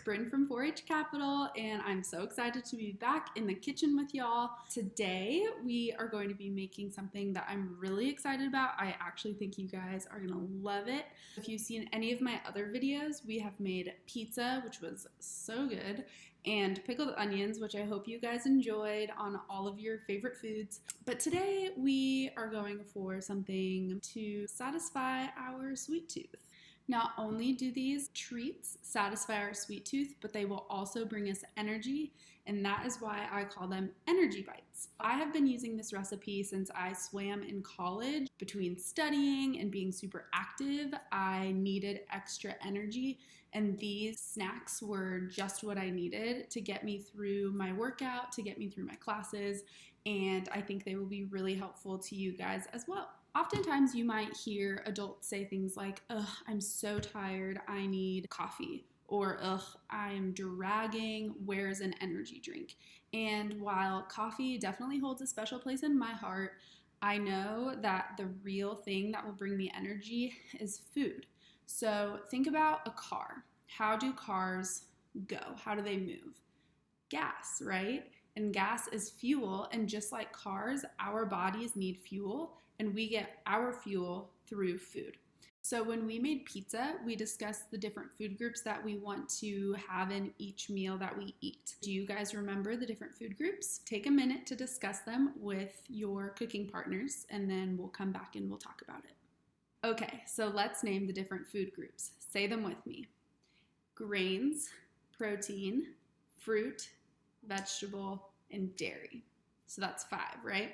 Bryn from 4-H Capital, and I'm so excited to be back in the kitchen with y'all. Today, we are going to be making something that I'm really excited about. I actually think you guys are gonna love it. If you've seen any of my other videos, we have made pizza, which was so good, and pickled onions, which I hope you guys enjoyed on all of your favorite foods. But today, we are going for something to satisfy our sweet tooth. Not only do these treats satisfy our sweet tooth, but they will also bring us energy, and that is why I call them energy bites. I have been using this recipe since I swam in college. Between studying and being super active, I needed extra energy, and these snacks were just what I needed to get me through my workout, to get me through my classes, and I think they will be really helpful to you guys as well. Oftentimes you might hear adults say things like, ugh, I'm so tired, I need coffee, or ugh, I'm dragging, where's an energy drink? And while coffee definitely holds a special place in my heart, I know that the real thing that will bring me energy is food. So think about a car. How do cars go? How do they move? Gas, right? And gas is fuel, and just like cars, our bodies need fuel, and we get our fuel through food. So when we made pizza, we discussed the different food groups that we want to have in each meal that we eat. Do you guys remember the different food groups? Take a minute to discuss them with your cooking partners, and then we'll come back and we'll talk about it. Okay, so let's name the different food groups. Say them with me. Grains, protein, fruit, vegetable, and dairy. So that's 5, right?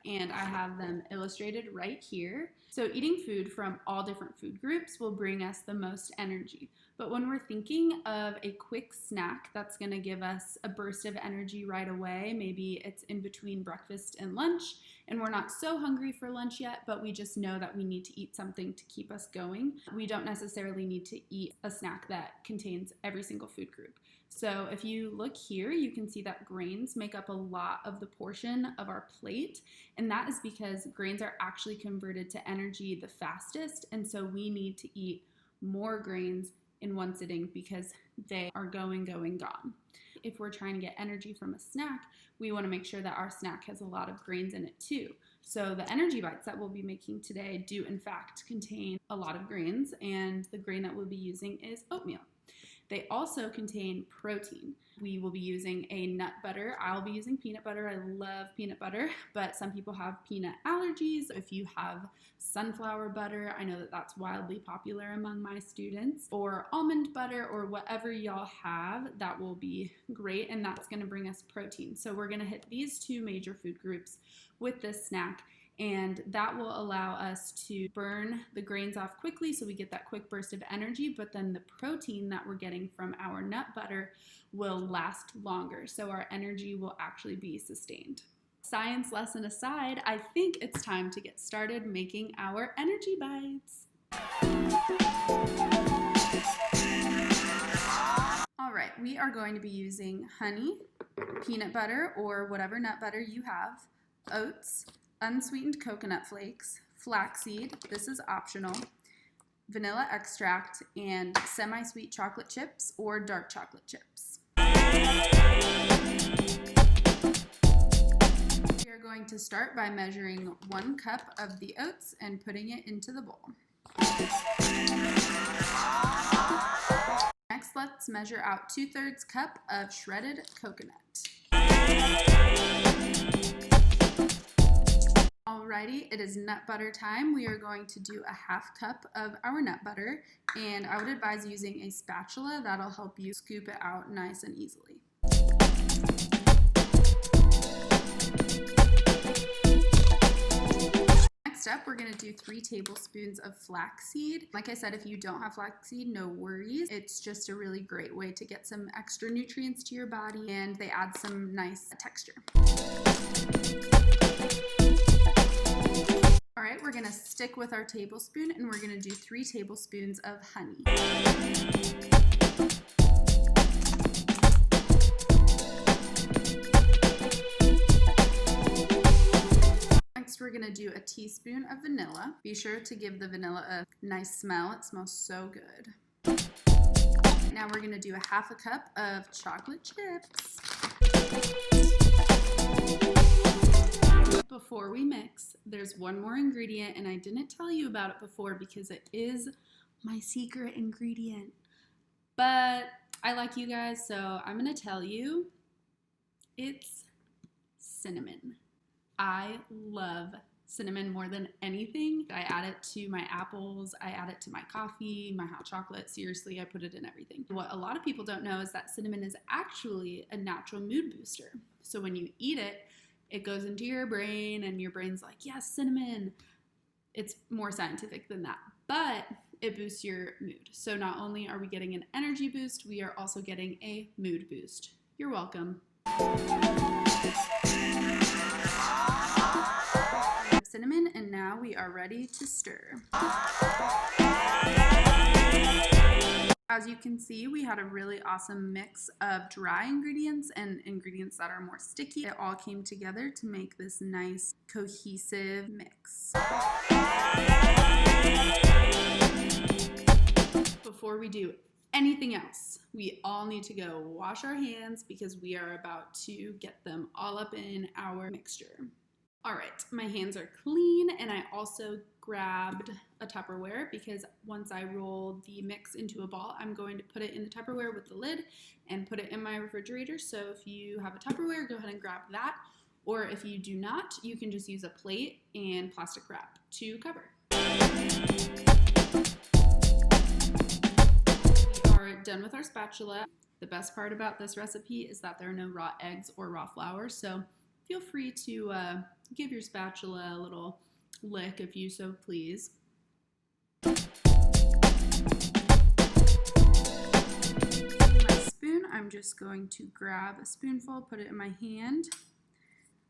And I have them illustrated right here. So eating food from all different food groups will bring us the most energy. But when we're thinking of a quick snack that's gonna give us a burst of energy right away, maybe it's in between breakfast and lunch, and we're not so hungry for lunch yet, but we just know that we need to eat something to keep us going. We don't necessarily need to eat a snack that contains every single food group. So if you look here, you can see that grains make up a lot of the portion of our plate, and that is because grains are actually converted to energy the fastest, and so we need to eat more grains in one sitting because they are going, gone. If we're trying to get energy from a snack, we want to make sure that our snack has a lot of grains in it too. So the energy bites that we'll be making today do in fact contain a lot of grains, and the grain that we'll be using is oatmeal. They also contain protein. We will be using a nut butter. I'll be using peanut butter. I love peanut butter, but some people have peanut allergies. If you have sunflower butter, I know that that's wildly popular among my students, or almond butter, or whatever y'all have, that will be great, and that's gonna bring us protein. So we're gonna hit these 2 major food groups with this snack, and that will allow us to burn the grains off quickly so we get that quick burst of energy, but then the protein that we're getting from our nut butter will last longer, so our energy will actually be sustained. Science lesson aside, I think it's time to get started making our energy bites. All right, we are going to be using honey, peanut butter, or whatever nut butter you have, oats, unsweetened coconut flakes, flaxseed, this is optional, vanilla extract, and semi-sweet chocolate chips or dark chocolate chips. We are going to start by measuring 1 cup of the oats and putting it into the bowl. Next, let's measure out 2/3 cup of shredded coconut. Alrighty, it is nut butter time. We are going to do a 1/2 cup of our nut butter, and I would advise using a spatula. That'll help you scoop it out nice and easily. Next up, we're gonna do 3 tablespoons of flaxseed. Like I said, if you don't have flaxseed, no worries. It's just a really great way to get some extra nutrients to your body, and they add some nice texture. All right, we're gonna stick with our tablespoon, and we're gonna do 3 tablespoons of honey. Next, we're gonna do a teaspoon of vanilla. Be sure to give the vanilla a nice smell. It smells so good. now we're gonna do a half a cup of chocolate chips. Before we mix, there's one more ingredient, and I didn't tell you about it before because it is my secret ingredient. But I like you guys, so I'm gonna tell you. It's cinnamon. I love cinnamon more than anything. I add it to my apples, I add it to my coffee, my hot chocolate. Seriously, I put it in everything. What a lot of people don't know is that cinnamon is actually a natural mood booster. So when you eat it, it goes into your brain and your brain's like, yes, cinnamon. It's more scientific than that, but it boosts your mood. So not only are we getting an energy boost, we are also getting a mood boost. You're welcome. Cinnamon, and now we are ready to stir. As you can see, we had a really awesome mix of dry ingredients and ingredients that are more sticky. It all came together to make this nice cohesive mix. Before we do anything else, we all need to go wash our hands because we are about to get them all up in our mixture. All right, my hands are clean, and I also grabbed a Tupperware because once I roll the mix into a ball, I'm going to put it in the Tupperware with the lid and put it in my refrigerator. So if you have a Tupperware, go ahead and grab that. Or if you do not, you can just use a plate and plastic wrap to cover. We are done with our spatula. The best part about this recipe is that there are no raw eggs or raw flour, so feel free to give your spatula a little lick if you so please. My spoon, I'm just going to grab a spoonful, put it in my hand,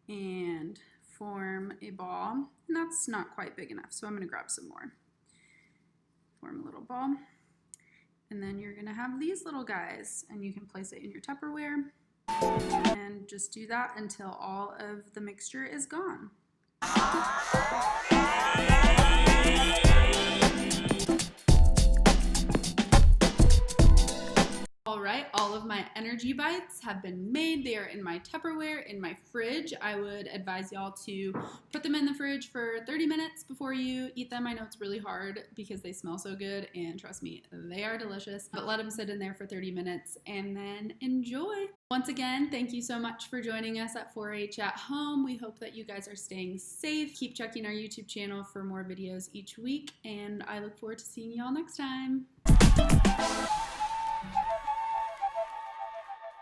and form a ball. And that's not quite big enough, so I'm going to grab some more. Form a little ball. And then you're going to have these little guys, and you can place it in your Tupperware. And just do that until all of the mixture is gone. All right, all of my energy bites have been made. They are in my Tupperware in my fridge. I would advise y'all to put them in the fridge for 30 minutes before you eat them. I know it's really hard because they smell so good, and trust me, they are delicious. But let them sit in there for 30 minutes and then enjoy. Once again, thank you so much for joining us at 4-H at Home. We hope that you guys are staying safe. Keep checking our YouTube channel for more videos each week, and I look forward to seeing y'all next time.